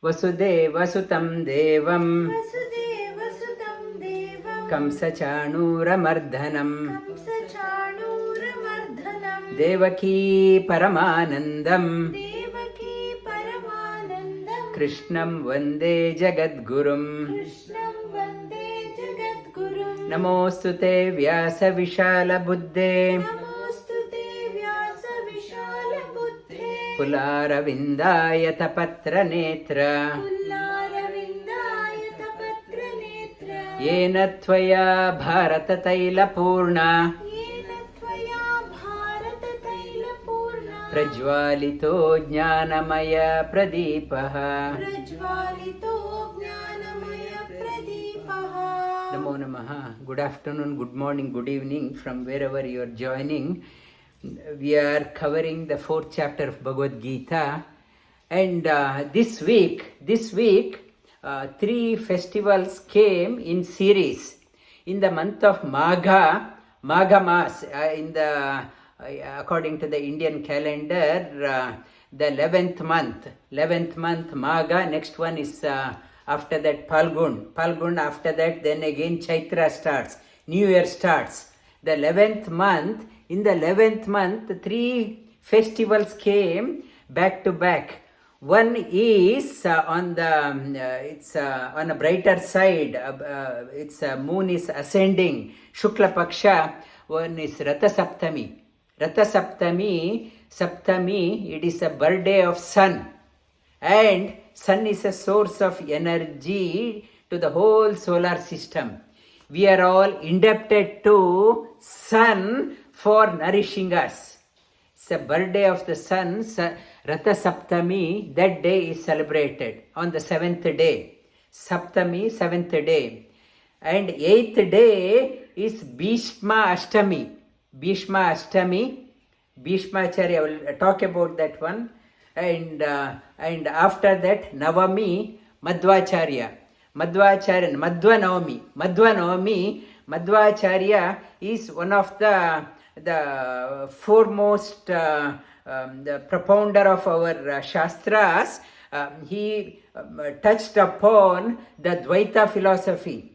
वसुदेवसुतं देवं वसुदेवसुतं देवं कंसचाणूरमर्दनं कंसचाणूरमर्दनं देवकी परमानन्दं देवकी परमानन्दं कृष्णं वन्दे जगद्गुरुं कृष्णं वन्दे जगद्गुरुं नमोऽस्तु ते व्यासविशालबुद्धे नमोऽस्तु ते व्यासविशालबुद्धे कुलारविन्दायतपत्रनेत्र पुल्लारविन्दायतपत्रनेत्र येन त्वया भारततैलपूर्णा येन त्वया भारततैलपूर्णा प्रज्वालितो ज्ञानमयप्रदीपः प्रज्वालितो ज्ञानमयप्रदीपः Namo Namaha. Good afternoon, good morning, good evening from wherever you are joining. We are covering the 4th chapter of Bhagavad Gita, and this week 3 festivals came in series. In the month of Magha Mas, according to the Indian calendar, the 11th month Magha. Next one is after that Palgun, after that then again Chaitra starts, New Year starts. The 11th month, in the 11th month 3 festivals came back to back. One is on a brighter side, its moon is ascending, Shukla Paksha. One is Ratha Saptami, it is a birthday of sun, and sun is a source of energy to the whole solar system. We are all indebted to sun for nourishing us. It's a birthday of the sun, Ratha Saptami. That day is celebrated on the 7th day. Saptami, 7th day. And 8th day is Bhishma Ashtami. Bhishmacharya, I will talk about that one. And after that Navami, Madhvacharya, Madhvanavami is one of the foremost the propounder of our Shastras. He touched upon the Dvaita philosophy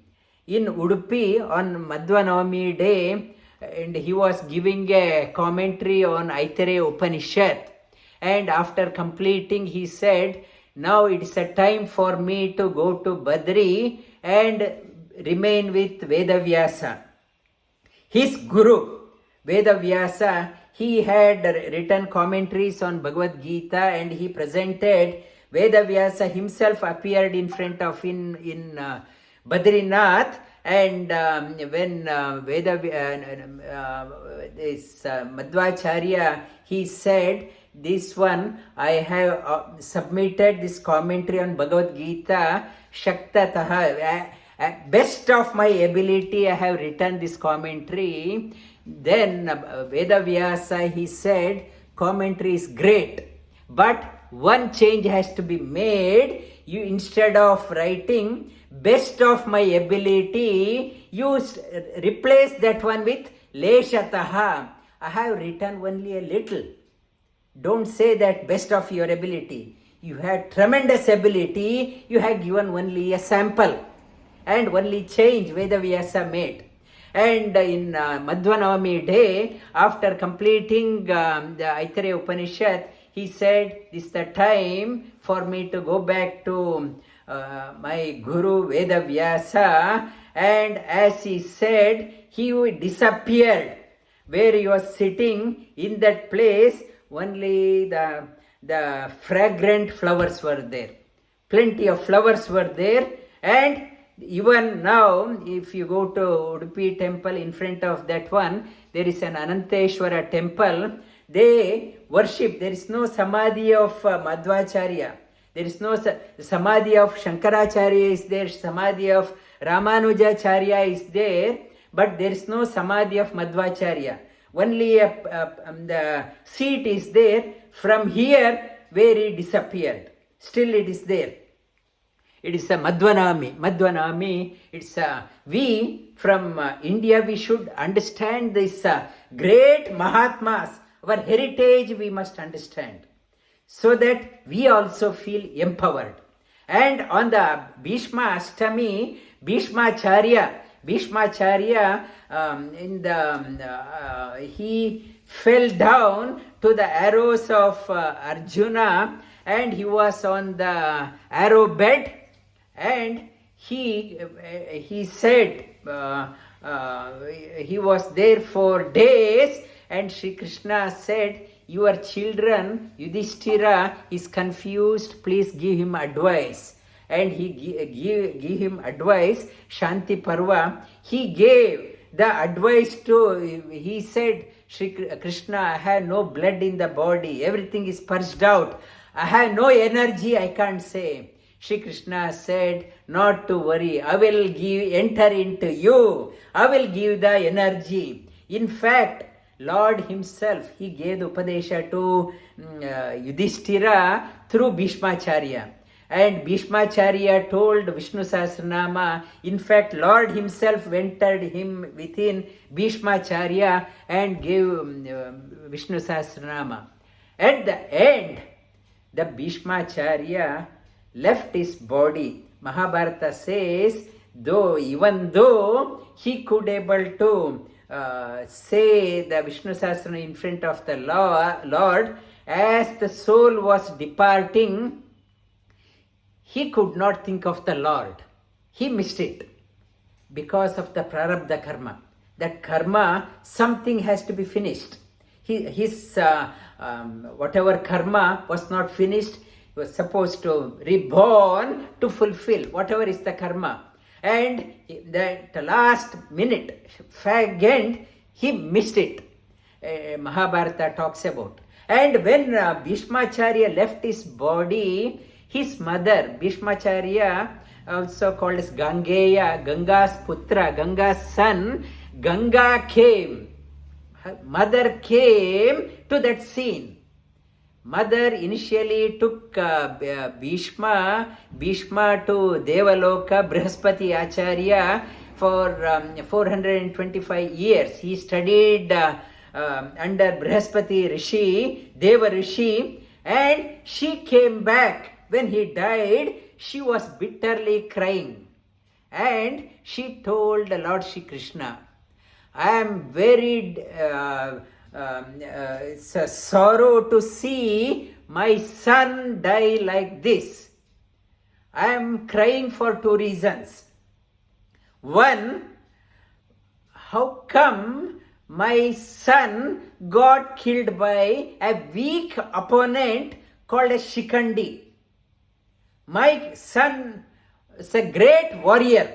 in Udupi on Madhvanavami day, and he was giving a commentary on Aitareya Upanishad. And after completing, he said, now it is a time for me to go to Badri and remain with Vedavyasa. His guru, Vedavyasa, he had written commentaries on Bhagavad Gita, and he presented. Vedavyasa himself appeared in front of in Badrinath, and when Madhvacharya, he said, this one, I have submitted this commentary on Bhagavad Gita, Shaktataha, best of my ability I have written this commentary. Then Vedavyasa, he said, commentary is great, but one change has to be made. You, instead of writing best of my ability, you replace that one with leshataha. I have written only a little. Don't say that best of your ability. You had tremendous ability, you have given only a sample, and only change Vedavyasa made. And in Madhvanavami day, after completing the Aitareya Upanishad, he said, this is the time for me to go back to my Guru Vedavyasa. And as he said, he disappeared. Where he was sitting, in that place, only the fragrant flowers were there. Plenty of flowers were there. And even now, if you go to Udupi temple, in front of that one, there is an Ananteshwara temple. They worship. There is no samadhi of Madhvacharya. There is no samadhi of Shankaracharya is there. Samadhi of Ramanujacharya is there. But there is no samadhi of Madhvacharya. Only the seat is there. From here, where he disappeared. Still it is there. It is a Madhvanavami. It's we from India, we should understand this great Mahatmas. Our heritage we must understand, so that we also feel empowered. And on the Bhishma Ashtami, Bhishmacharya, he fell down to the arrows of Arjuna, and he was on the arrow bed, and he said he was there for days, and Shri Krishna said, your children, Yudhishthira, is confused, please give him advice. And he give him advice, Shanti Parva. He gave the advice he said, Shri Krishna, I have no blood in the body, everything is purged out, I have no energy, I can't say. Shri Krishna said, not to worry, I will enter into you, I will give the energy. In fact, Lord himself, he gave the Upadesha to Yudhishthira through Bhishmacharya. And Bhishmacharya told Vishnu Sahasranama. In fact, Lord himself entered him within Bhishmacharya and gave Vishnu Sahasranama. At the end, the Bhishmacharya left his body. Mahabharata says, even though he could able to say the Vishnu Sahasranama in front of the Lord, as the soul was departing, he could not think of the Lord. He missed it because of the prarabdha karma. That karma, something has to be finished. His whatever karma was not finished, he was supposed to reborn to fulfill whatever is the karma. And the last minute, second, he missed it. Mahabharata talks about. And when Bhishmacharya left his body, his mother, Bhishmacharya, also called as Gangeya, Ganga's putra, Ganga's son, Ganga came. Her mother came to that scene. Mother initially took Bhishma to Devaloka, Brihaspati Acharya for 425 years. He studied under Brihaspati Rishi, Deva Rishi, and she came back. When he died, she was bitterly crying. And she told Lord Shri Krishna, I am very sorrow to see my son die like this. I am crying for two reasons. One, how come my son got killed by a weak opponent called a Shikandi? My son is a great warrior,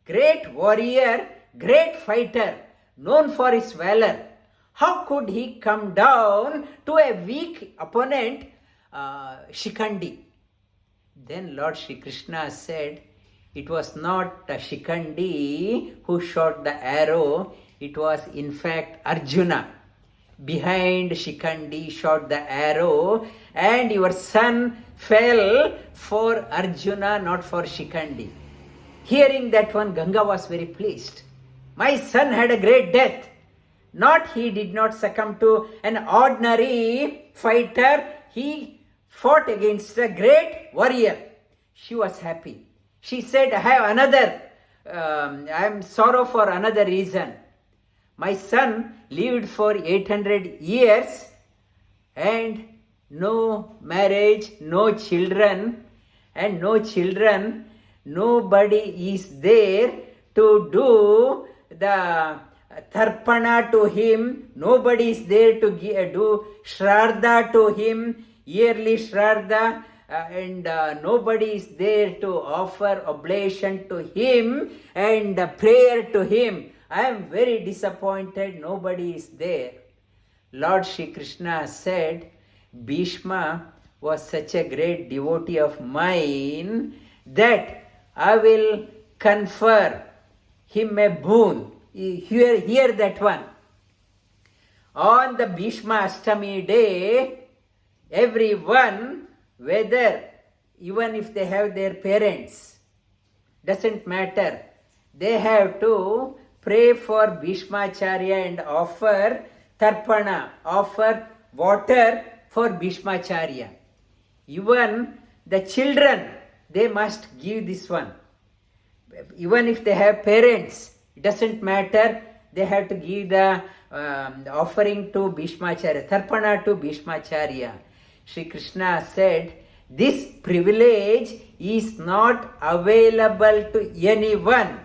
great fighter, known for his valor. How could he come down to a weak opponent, Shikandi? Then Lord Shri Krishna said, it was not Shikandi who shot the arrow, it was in fact Arjuna. Behind Shikandi shot the arrow, and your son fell for Arjuna, not for Shikandi. Hearing that one, Ganga was very pleased. My son had a great death. He did not succumb to an ordinary fighter. He fought against a great warrior. She was happy. She said, I am sorrow for another reason. My son lived for 800 years and no marriage, no children, nobody is there to do the tarpana to him, nobody is there to do shraddha to him, yearly shraddha, and nobody is there to offer oblation to him and prayer to him. I am very disappointed, nobody is there. Lord Shri Krishna said, Bhishma was such a great devotee of mine that I will confer him a boon. Hear that one. On the Bhishma Ashtami day, everyone, whether even if they have their parents, doesn't matter, they have to pray for Bhishmacharya and offer tarpana, offer water for Bhishmacharya. Even the children they must give this one. Even if they have parents, it doesn't matter, they have to give the offering to Bhishmacharya, tarpana to Bhishmacharya. Shri Krishna said, this privilege is not available to anyone.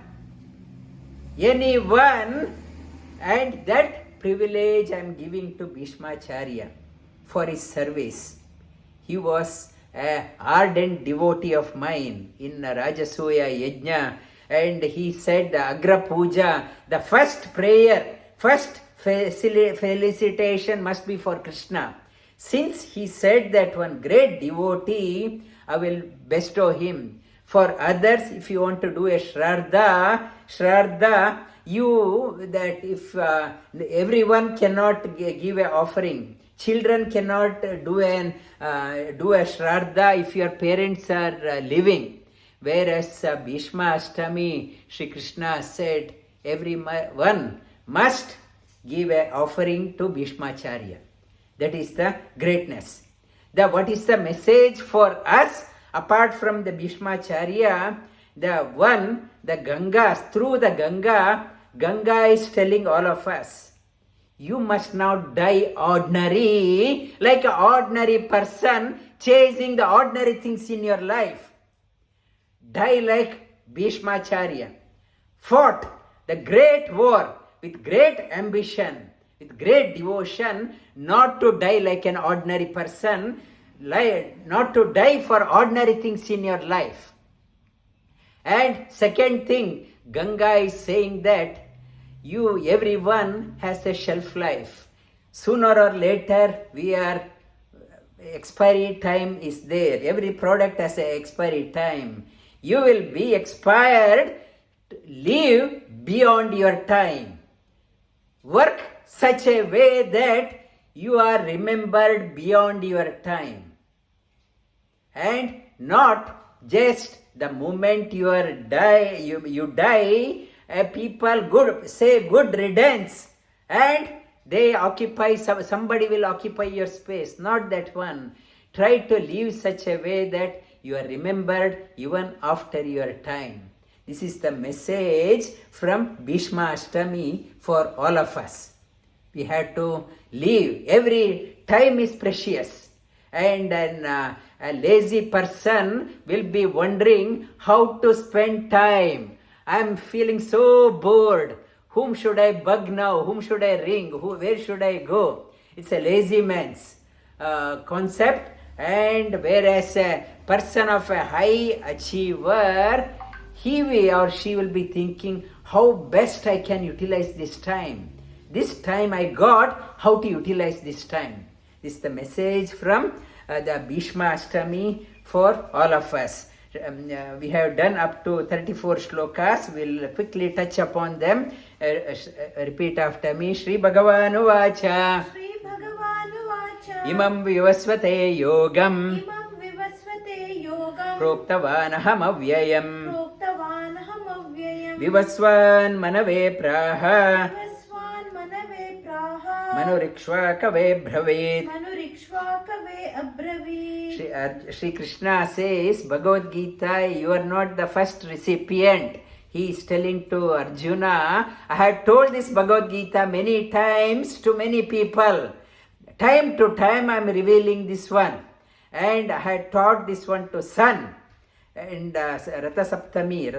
And that privilege I am giving to Bhishmacharya for his service. He was an ardent devotee of mine in rajarshayo yajna, and he said the Agra Puja, the first prayer, first felicitation must be for Krishna. Since he said that one great devotee, I will bestow him. For others, if you want to do a shraddha, that if everyone cannot give an offering, children cannot do a shraddha if your parents are living. Whereas Bhishma Ashtami, Shri Krishna said, everyone must give an offering to Bhishmacharya. That is the greatness. What is the message for us apart from the Bhishmacharya? The Ganga, through the Ganga is telling all of us, you must not die ordinary, like an ordinary person chasing the ordinary things in your life. Die like Bhishmacharya, fought the great war with great ambition, with great devotion, not to die like an ordinary person, not to die for ordinary things in your life. And second thing, Ganga is saying that everyone has a shelf life. Sooner or later, expiry time is there. Every product has an expiry time. You will be expired. Live beyond your time. Work such a way that you are remembered beyond your time. And not just the moment you die, people say good riddance, and they occupy, somebody will occupy your space. Not that one. Try to live such a way that you are remembered even after your time. This is the message from Bhishma Ashtami for all of us. We have to live. Every time is precious. And a lazy person will be wondering how to spend time. I am feeling so bored. Whom should I bug now? Whom should I ring? Where should I go? It's a lazy man's concept. And whereas a person of a high achiever, he or she will be thinking, how best I can utilize this time. This time I got, how to utilize this time. This is the message from the Bhishma Ashtami for all of us. We have done up to 34 shlokas. We'll quickly touch upon them. Repeat after me. Shri bhagavan uvacha. Shri bhagavan uvacha. Imam vivasvate yogam. Imam vivasvate yogam. Proktavan aham avyayam. Proktavan aham avyayam. Vivasvan manave praha. Vivasvan manave praha. Manur ikshvakave bravit. Manur ikshvakave abravit. Shri Krishna says, Bhagavad Gita, you are not the first recipient. He is telling to Arjuna, I had told this Bhagavad Gita many times to many people. Time to time I am revealing this one. And I had taught this one to son. And Ratha Saptami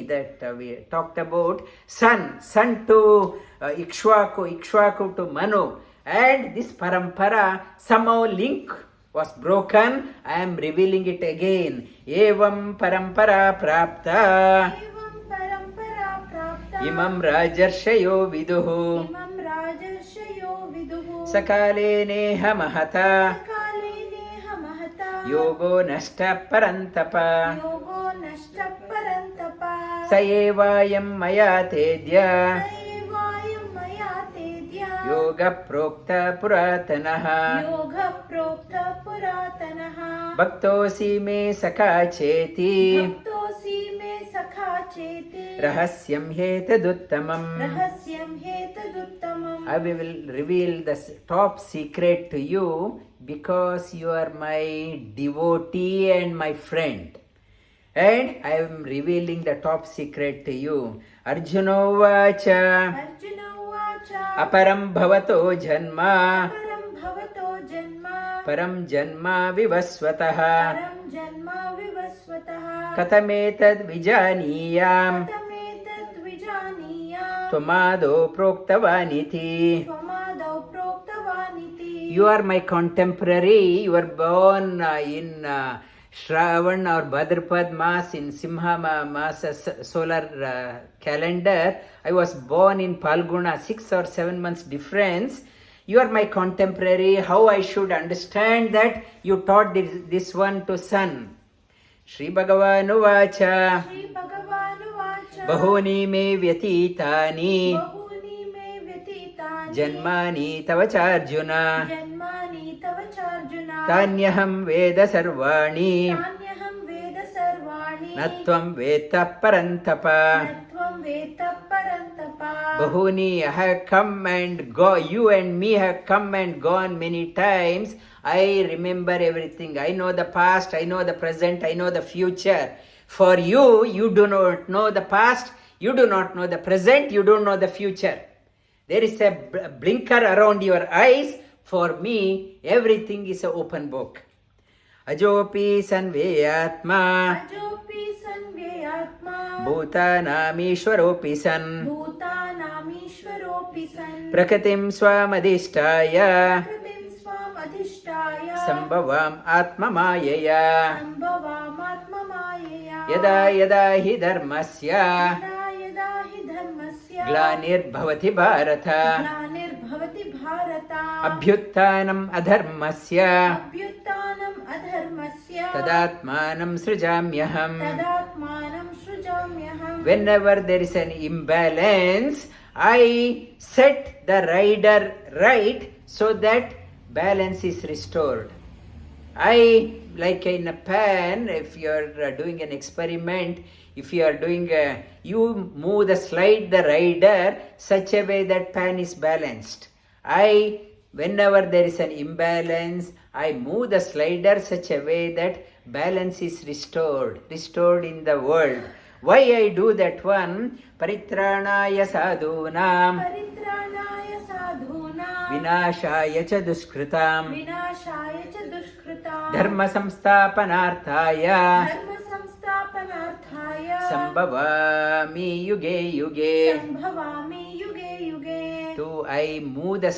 that we talked about, son to Ikshvaku to Manu. And this parampara, somehow link was broken. I am revealing it again. Evam parampara-praptam. Evam parampara-praptam. Imam rajarshayo viduh. Imam rajarshayo viduh. Kaleneha mahata. Kaleneha mahata. Yogo nashtah parantapa. Yogo nashtah parantapa. Evayam maya tedya. Evayam maya tedya. Yoga proktah puratanah. Yoga proktah puratanah. Bhaktosi me sakha cheti. Bhaktosi me sakha cheti. Rahasyam hetaduttamam. Rahasyam hetaduttamam. I will reveal the top secret to you because you are my devotee and my friend. And I am revealing the top secret to you. Arjuna uvacha. Arjuna uvacha. Aparam bhavato janma. Param bhavato janma. Param janma vivasvataha. Param janma vivasvataha. Katametad vijaniyam. Katametat vijaniyam. Tvamado proktavaniti. Tvamadav proktavaniti. You are my contemporary. You were born in Shravan or Bhadrapad Mas in Simha Masa solar calendar. I was born in Palguna, 6 or 7 months difference. You are my contemporary. How I should understand that? You taught this one to son. Shri bhagavan uvacha. Shri bhagavan uvacha. Bahuni me vyatitani. Bahuni me vyatitani. Janmani tavacharjuna. Janmani tavacharjuna. Tanyaham veda sarvani. Tanyaham veda sarvani. Natvam veta parantapa. Natvam veta parantapa. Bahuni, I have come and go. You and me have come and gone many times. I remember everything. I know the past, I know the present, I know the future. For you, you do not know the past, you do not know the present, you don't know the future. There is a blinker around your eyes. For me, everything is an open book. Ajopi sanvayatma. Ajopi sanvayatma. Bhutanamishwaropi san. Bhutanamishwaropi san. Prakatim swamadhishtaya. Prakrtim swam adhishtaya. Sambhavamyatma-mayaya. Sambhavamyatma-mayaya. Yada yada hi dharmasya. Yada yada hi dharmasya. Glanirbhavati bharata. Glanirbhavati bharata. Abhyuttanam adharmasya. Abhyuttanam adharmasya. Tadatmanam srijamyaham. Tadatmanam srijamyaham. Whenever there is an imbalance, I set the rider right so that balance is restored. I, like in a pan, if you are doing an experiment, if you are doing you move slide the rider such a way that pan is balanced. Whenever there is an imbalance, I move the slider such a way that balance is restored in the world. Why I do that one? Paritranaya sadhunam. Paritranaya sadhunam. Vinashaya cha duskritam. Vinashaya cha dushkritam. Dharma-sansthapanarthaya. Dharma-sansthapanarthaya. Sambhavami yuge yuge. Sambhavami yuge yuge. I move the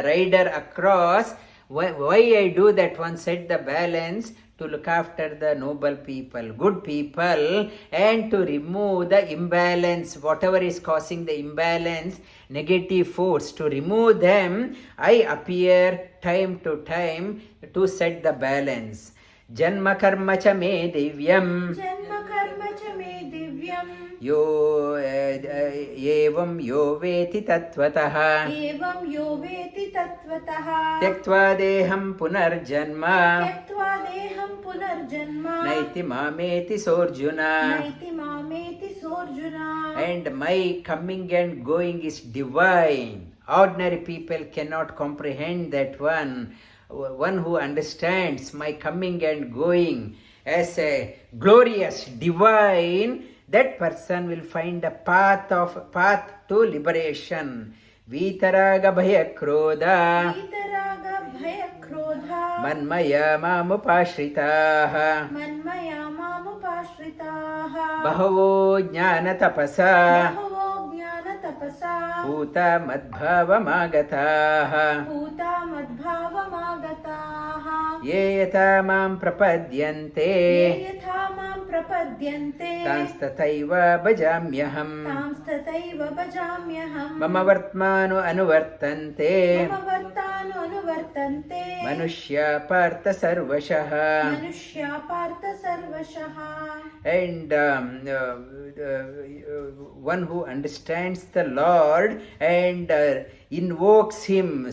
rider across. Why I do that one? Set the balance to look after the noble people, good people, and to remove the imbalance, whatever is causing the imbalance, negative force, to remove them. I appear time to time to set the balance. Janma karma cha me divyam. Janma karma cha me divyam. Yo evam yo veti tattvataha. Evam yo veti tattvataha. Tyaktva deham punarjanma. Tyaktva deham punarjanma. Naiti mameti sorjuna. Naiti mameti sorjuna. And my coming and going is divine. Ordinary people cannot comprehend that one. One who understands my coming and going as a glorious divine, that person will find a path to liberation. Vitaraga bhaya krodha. Vitaraga bhaya krodha. Manmaya mamupashritaha. Manmaya mamupashritaha. Bahavo jnana tapasa. Bahavo jnana tapasa. Bhuta madbhavamagataha. Bhuta madbhavamagataha. Ye yatha mam prapadyante. Ye yatha mam prapadyante. Tanstataiva bhajamyaham. Tamstataiva bhajamyaham. Mama vartmano anuvartante. Mama vartano anuvartante. Manushya partha sarvashaha. Manushya partha sarvashaha. And one who understands the Lord and invokes Him,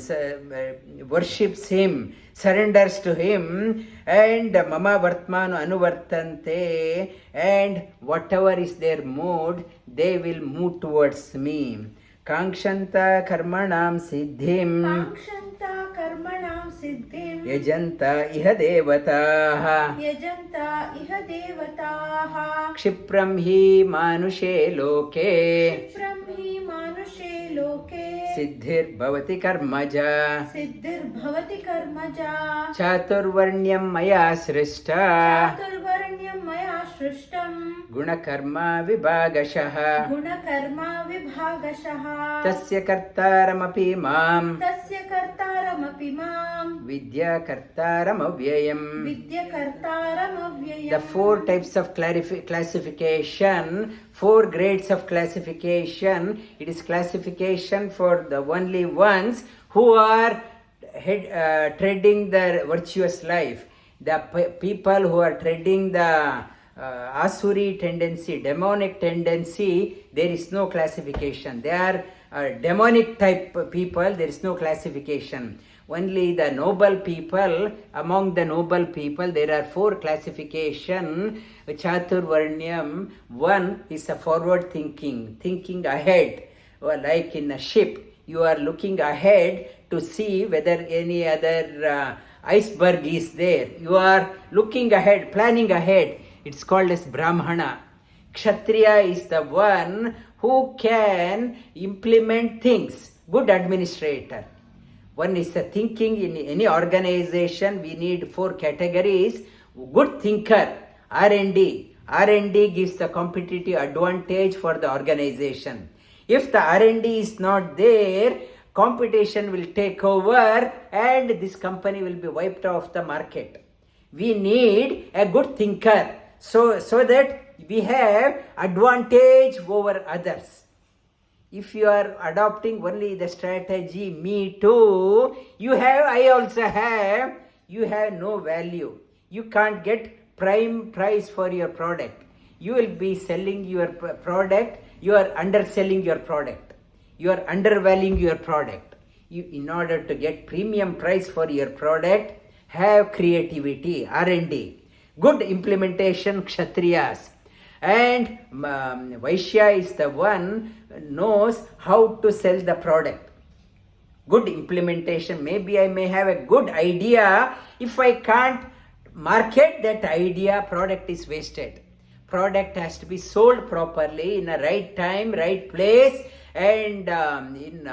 worships Him, surrenders to Him, and mama vartmano anuvartante, and whatever is their mood, they will move towards me. Kankshanta karmanam siddhim. Kankshanta karmanam siddhim. yajanta iha devataha यजन्ता इह देवताः क्षिप्रं हि मानुषे लोके क्षिप्रं हि मानुषे लोके सिद्धिर्भवति कर्मजा सिद्धिर्भवति कर्मजा चातुर्वर्ण्यं मया सृष्टा चातुर्वर्ण्यं मया सृष्टं गुणकर्मा विभागशः गुणकर्मा विभागशः तस्य कर्तारमपि मां तस्य कर्तारमपि मां विद्याकर्तारमव्ययम् विद्यकर्तारमव्ययम्. The four types of classification, four grades of classification. It is classification for the only ones who are treading the virtuous life. The people who are treading the asuri tendency, demonic tendency, there is no classification. They are demonic type people, there is no classification. Only the noble people, among the noble people, there are four classification. Chaturvarnyam, one is a forward thinking, thinking ahead. Or like in a ship, you are looking ahead to see whether any other iceberg is there. You are looking ahead, planning ahead. It's called as Brahmana. Kshatriya is the one who can implement things, good administrator. One is the thinking. In any organization, we need four categories. Good thinker, R&D. R&D gives the competitive advantage for the organization. If the R&D is not there, competition will take over and this company will be wiped off the market. We need a good thinker so that we have advantage over others. If you are adopting only the strategy, me too, you have, I also have, you have no value. You can't get prime price for your product. You will be selling your product, you are underselling your product. You are undervaluing your product. You, in order to get premium price for your product, have creativity, R&D. Good implementation, Kshatriyas. And Vaishya is the one knows how to sell the product. Good implementation. Maybe I may have a good idea. If I can't market that idea, product is wasted. Product has to be sold properly in a right time, right place. And in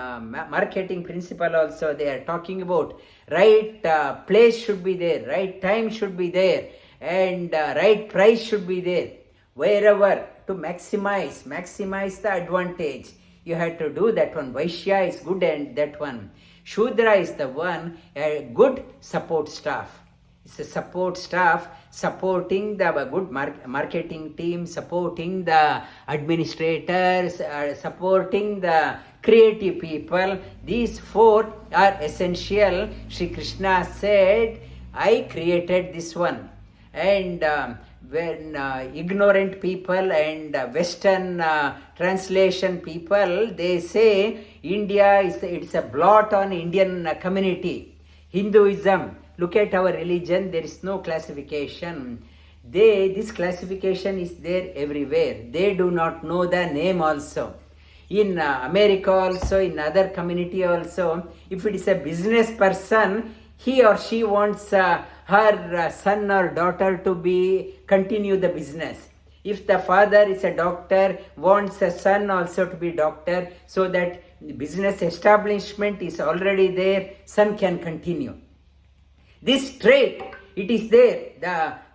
marketing principle also they are talking about right place should be there, right time should be there, and right price should be there. Wherever to maximize the advantage, you have to do that one. Vaishya is good and that one. Shudra is the one, a good support staff. It's a support staff supporting the good marketing team, supporting the administrators, supporting the creative people. These four are essential. Shri Krishna said, I created this one. And when ignorant people and Western translation people, they say India it's a blot on Indian community. Hinduism, look at our religion, there is no classification. This classification is there everywhere. They do not know the name also. In America also, in other community also, if it is a business person, he or she wants her son or daughter to continue the business. If the father is a doctor, wants a son also to be doctor, so that business establishment is already there, son can continue. This trait, it is there.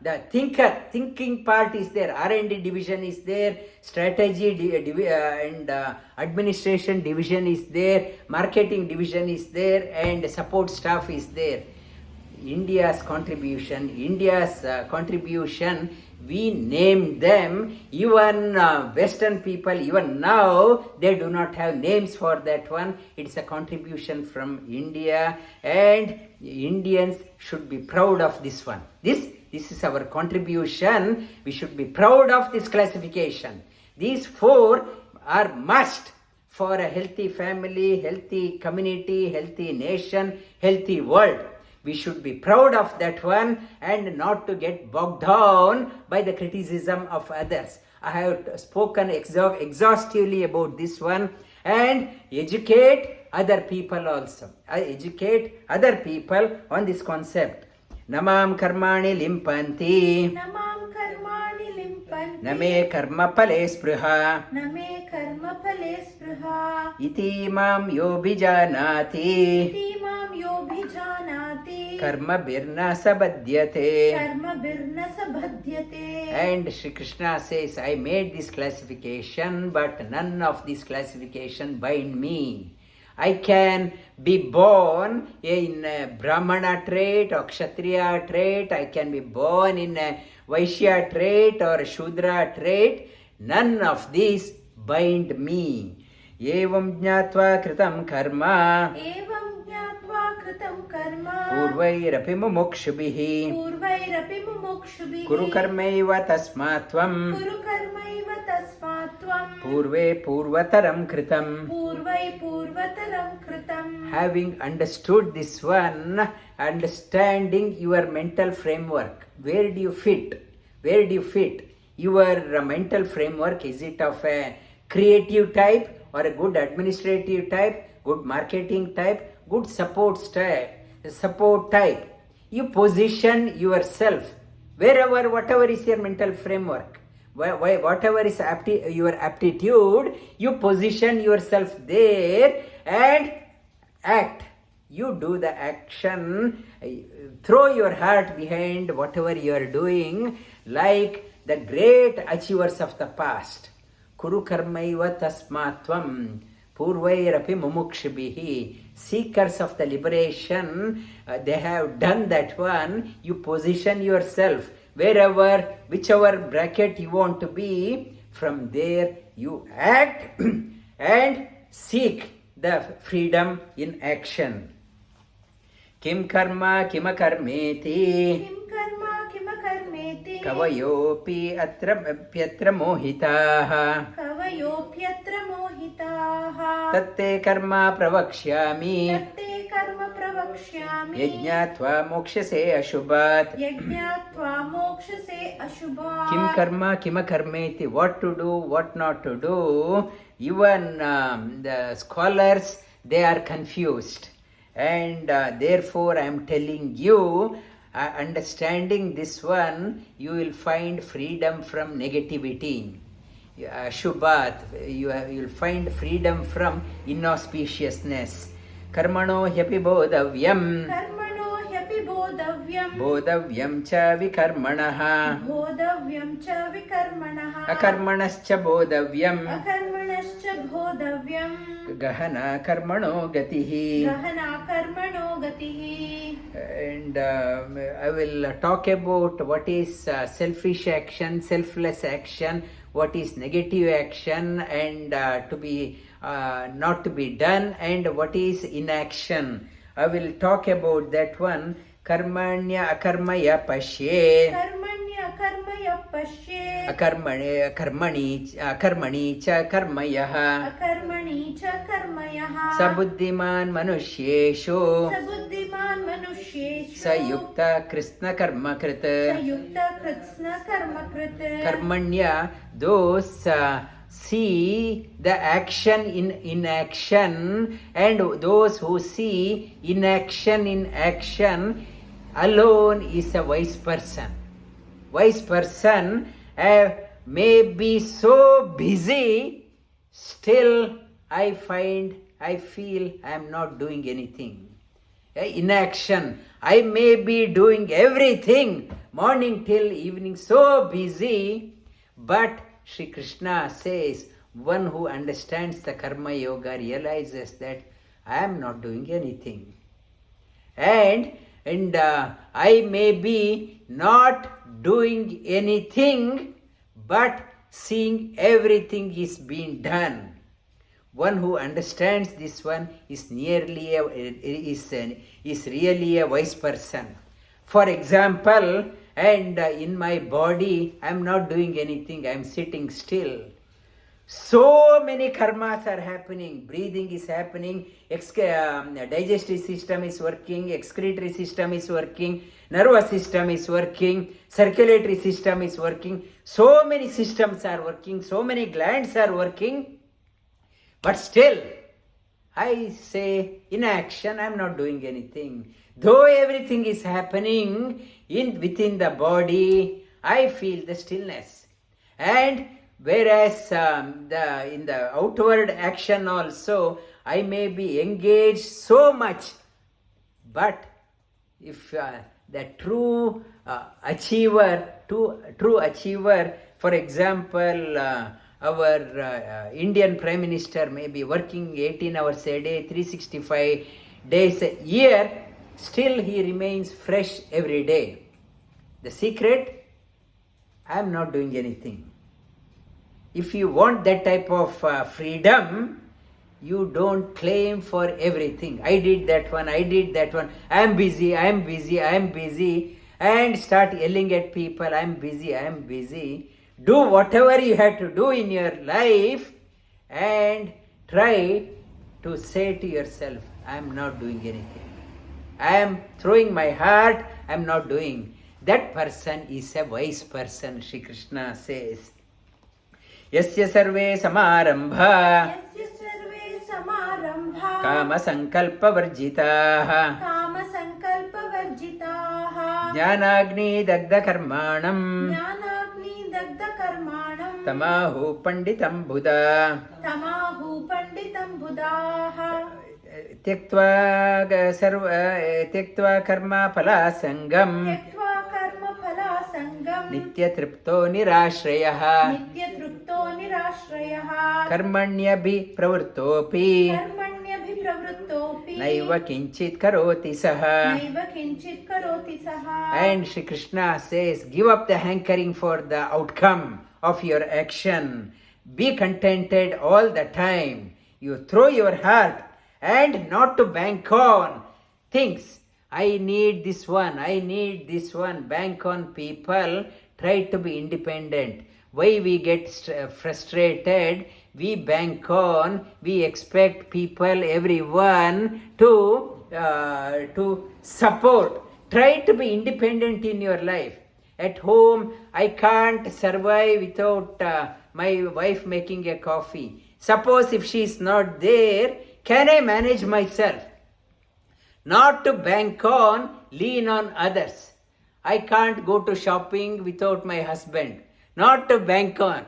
The thinking part is there. R&D division is there. Strategy and administration division is there. Marketing division is there, and support staff is there. India's contribution, we name them. Even Western people, even now, they do not have names for that one. It's a contribution from India, and Indians should be proud of this one. This is our contribution. We should be proud of this classification. These four are must for a healthy family, healthy community, healthy nation, healthy world. We should be proud of that one and not to get bogged down by the criticism of others. I have spoken exhaustively about this one. and educate other people also. I educate other people on this concept. Namam karmani limpanti, Namam karmani limpanti. name karma pale spruha, Name karma phale spruha. iti imam yobijanati, Iti mam yobhijanati. karma birna sabhadyate. Karma birna sabhadyate. And Shri Krishna says, I made this classification, but none of this classification bind me. I can be born in a Brahmana trait or Kshatriya trait. I can be born in a Vaishya trait or a Shudra trait. None of these bind me. Evam jnatva kritam karma Evam jnatva kritam karma. purvairapi mumukshubhihi Purvairapi mumukshubhihi. kuru karmaiva tasmatvam Kuru karmaiva tasmatvam. purve purvataram kritam. Purvai purvataram kritam. Having understood this one, understanding your mental framework, where do you fit? Where do you fit? Your mental framework, is it of a creative type or a good administrative type, good marketing type, good support type? You position yourself wherever, whatever is your mental framework, whatever is your aptitude, you position yourself there and act. You do the action, throw your heart behind whatever you are doing, like the great achievers of the past. Kuru karmaiva tasmatvam purvairapi mumukshibhihi. Seekers of the liberation, they have done that one. You position yourself wherever, whichever bracket you want to be. From there you act and seek the freedom in action. Kim karma kima karmeti Kim karma kima karmeti. kavayopi pyatra mohitaha Kavayopyatra mohitaha. tatte karma pravakshyami Tatte karma pravakshyami. yajnatva mokshase ashubhat. Yajnatva mokshase ashubha. Kim karma kima karmeti, what to do, what not to do. Even the scholars, they are confused, and therefore I am telling you, understanding this one, you will find freedom from negativity. Shubhat, you will find freedom from inauspiciousness. Karmano hyapi bodhavyam Karmano hyapi bodhavyam. bodhavyam cha vikarmanaha Bodhavyam cha vikarmanaha. akarmanascha bodhavyam Akarmanascha bodhavyam. gahana karmano gatihi. Gahana karmano gatihi. And I will talk about what is selfish action, selfless action, what is negative action and to be not to be done, and what is inaction. I will talk about that one. Karmanya akarmaya pashe Karmanya karmaya pashe. akarmani cha karmayaha Akarmani cha karmayaha. sabuddhiman manusyeshu Sabuddhiman manusyeshu. sayukta krishna karma krita. Sayukta kritsna karma krita. Karmanya, those see the action in inaction, and those who see inaction in action alone is a wise person. Wise person may be so busy, still I feel I am not doing anything. Inaction, I may be doing everything, morning till evening, so busy, but Shri Krishna says, one who understands the karma yoga realizes that I am not doing anything. And I may be not doing anything, but seeing everything is being done. One who understands this one is really a wise person. For example, and in my body, I am not doing anything, I am sitting still. So many karmas are happening. Breathing is happening, digestive system is working, excretory system is working, nervous system is working, circulatory system is working. So many systems are working, so many glands are working. But still, I say inaction, I am not doing anything. Though everything is happening within the body, I feel the stillness. And whereas in the outward action also, I may be engaged so much. But if the true achiever, for example, our Indian Prime Minister may be working 18 hours a day, 365 days a year, still he remains fresh every day. The secret, I am not doing anything. If you want that type of freedom, you don't claim for everything. I did that one, I am busy, and start yelling at people, I am busy. Do whatever you have to do in your life and try to say to yourself, I am not doing anything. I am throwing my heart, I am not doing. That person is a wise person, Shri Krishna says. Yasya sarve samarambha kama sankalpa varjitaha jnanagni dagda karmanam tamahu panditam buddha tyaktva karma phala sangam nityatripto nirashrayah karmanyabhi pravrittopi naiva kinchit karoti saha. And Shri Krishna says, give up the hankering for the outcome of your action. Be contented all the time. You throw your heart and not to bank on things. I need this one. Bank on people. Try to be independent. Why we get frustrated? We bank on, we expect people, everyone to support. Try to be independent in your life. At home, I can't survive without my wife making a coffee. Suppose if she is not there, can I manage myself? Not to bank on, lean on others. I can't go to shopping without my husband. Not to bank on.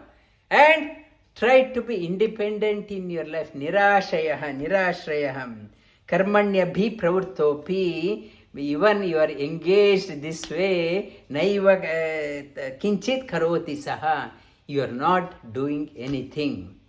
And try to be independent in your life. Nirashrayaham. Karmanyabhi pravrittopi. Even you are engaged this way, naiva kinchit karoti saha. You are not doing anything.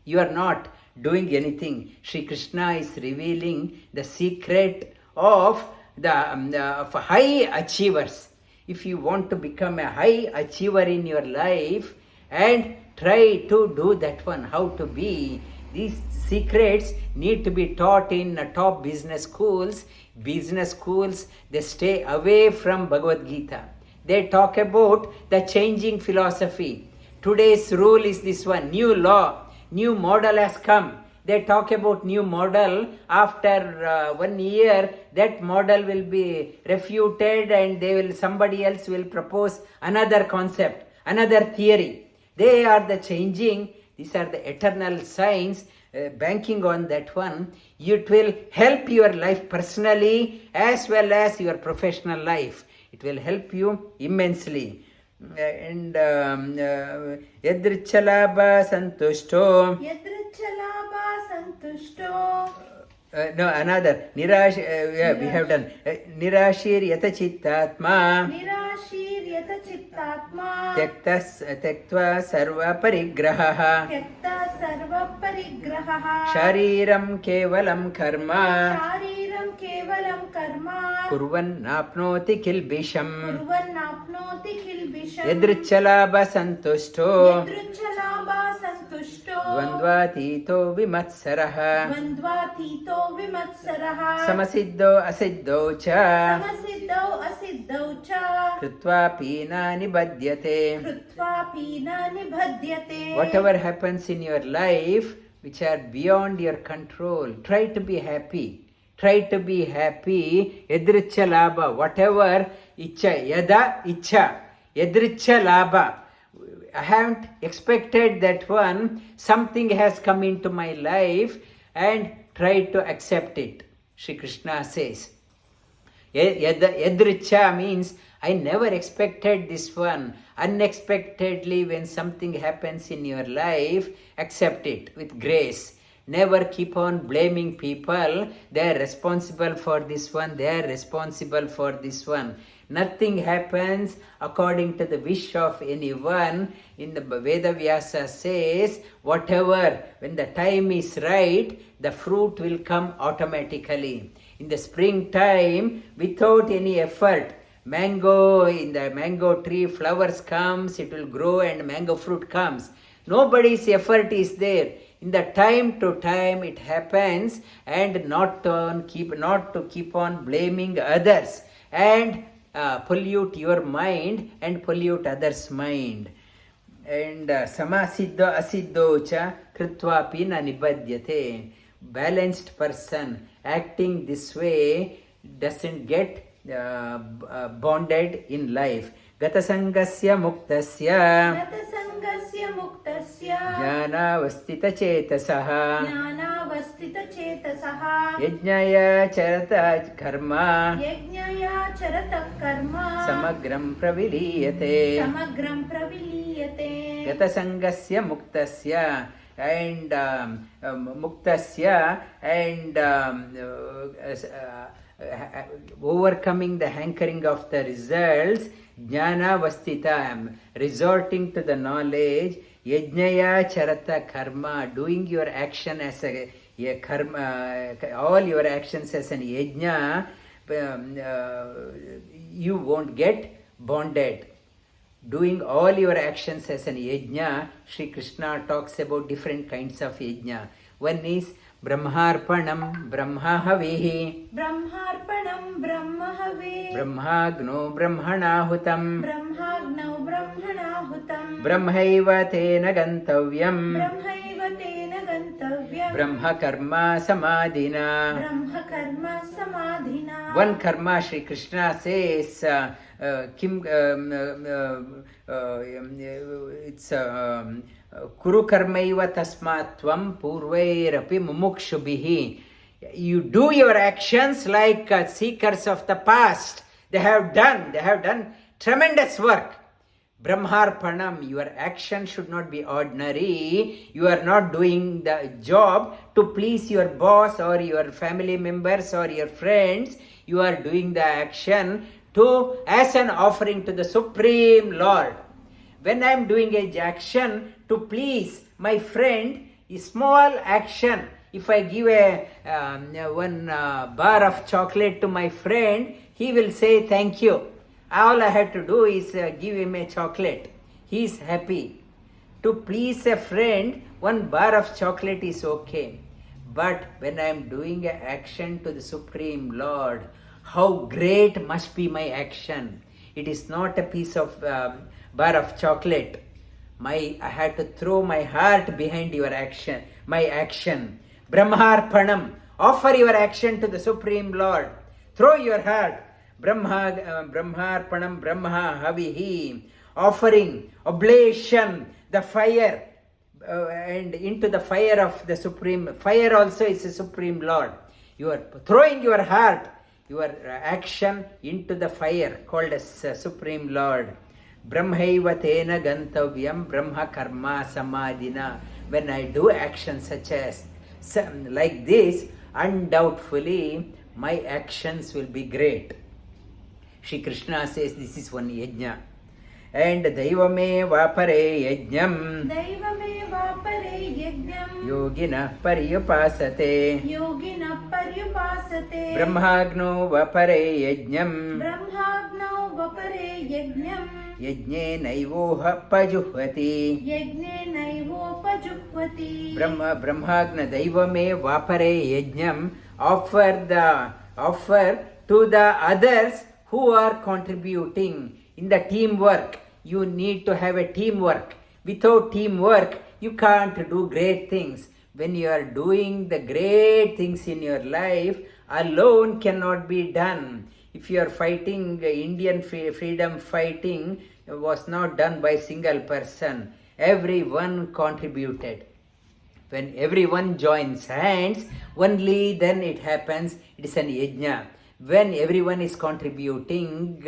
Shri Krishna is revealing the secret of of high achievers. If you want to become a high achiever in your life, and try to do that one, how to be. These secrets need to be taught in top business schools. Business schools, they stay away from Bhagavad Gita. They talk about the changing philosophy. Today's rule is this one, new law, new model has come. They talk about new model. After 1 year, that model will be refuted and somebody else will propose another concept, another theory. They are the changing. These are the eternal signs. Banking on that one, it will help your life personally as well as your professional life. It will help you immensely. And yadrichalabha santushto. No, another. We have done. Nirashir yata chittatma. Tyaktva sarva parigraha. Shariram kevalam karma. Kurvan napnoti kilbisham. Yadrichalabha santushto. Dvandvatito vimatsaraha. Samasiddho asiddho cha. Krutva pina nibhadyate. Whatever happens in your life which are beyond your control, try to be happy. Yadricha labha, whatever icha, yada icha, yadricha labha. I haven't expected that one. Something has come into my life. and try to accept it. Shri Krishna says. Yadricha means I never expected this one. Unexpectedly, when something happens in your life, accept it with grace. Never keep on blaming people. They are responsible for this one. They are responsible for this one. Nothing happens according to the wish of anyone. In the Vedavyasa says, whatever, when the time is right, the fruit will come automatically. In the springtime, without any effort, in the mango tree, flowers comes, it will grow and mango fruit comes. Nobody's effort is there. In the time to time it happens, and not to keep on blaming others and pollute your mind and pollute others' mind. And samasiddho asiddho cha kritvapi na nibadyate. Balanced person acting this way doesn't get bonded in life. Gatasangasya muktasya jnanavastita chetasaha yajnaya charata karma samagram praviliyate. Gatasangasya muktasya and muktasya and overcoming the hankering of the results, jnana vastita, resorting to the knowledge, yajnaya charata karma, doing your action as a karma, all your actions as an yajna, you won't get bonded. Doing all your actions as an yajna, Shri Krishna talks about different kinds of yajna. One is Brahmarpanam Brahmahavihi, Brahmagno Brahmanahutam, Brahmaiva tena gantavyam, Brahma karma samadhina. One karma, Shri Krishna says, it's Kuru karmaiva tasmatvam purvairapi mumukshubhihi. You do your actions like seekers of the past. They have done tremendous work. Brahmarpanam, your action should not be ordinary. You are not doing the job to please your boss or your family members or your friends. You are doing the action as an offering to the Supreme Lord. When I am doing a action to please my friend, a small action, if I give one bar of chocolate to my friend, he will say thank you. All I have to do is give him a chocolate. He is happy. To please a friend, one bar of chocolate is okay. But when I am doing an action to the Supreme Lord, how great must be my action. It is not a piece of bar of chocolate. I had to throw my heart behind your action, my action. Brahmarpanam, offer your action to the Supreme Lord. Throw your heart. Brahmarpanam Brahma Havihi, offering, oblation, the fire, and into the fire of the Supreme. Fire also is the Supreme Lord. You are throwing your heart, your action into the fire called as Supreme Lord. Brahmaiva tena gantavyam brahma karma samadhina. When I do actions such as like this, undoubtedly my actions will be great. Shri Krishna says this is one yajna. And daivame vapare yajnam yogina paryupasate brahmagno vapare yajnam yajne naivoha pajuhvati brahmagna daivame vapare yajnam. Offer to the others who are contributing in the teamwork. You need to have a teamwork. Without teamwork, you can't do great things. When you are doing the great things in your life, alone cannot be done. If you are fighting, Indian freedom fighting was not done by single person. Everyone contributed. When everyone joins hands, only then it happens. It is an yajna. When everyone is contributing,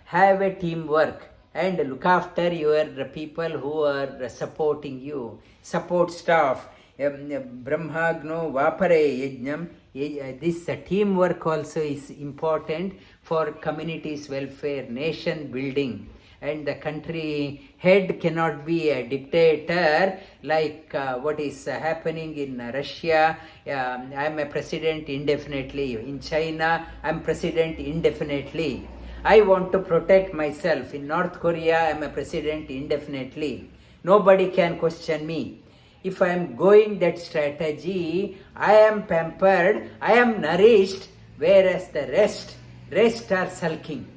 have a teamwork and look after your people who are supporting you. Support staff. Brahmagno vapare yajnam. This teamwork also is important for community's welfare, nation building. And the country head cannot be a dictator like what is happening in Russia. I am a president indefinitely. In China, I am president indefinitely. I want to protect myself. In North Korea, I am a president indefinitely. Nobody can question me. If I am going that strategy, I am pampered, I am nourished, whereas the rest are sulking.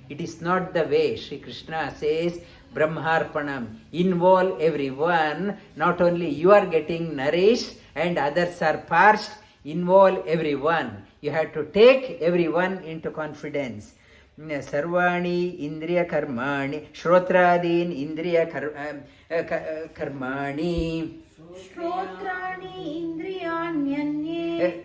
It is not the way. Shri Krishna says, Brahmarpanam, involve everyone. Not only you are getting nourished and others are parched, involve everyone. You have to take everyone into confidence. Sarvani indriya karmani, shrotradin indriya karmani. Shrotrani indriyanyanye.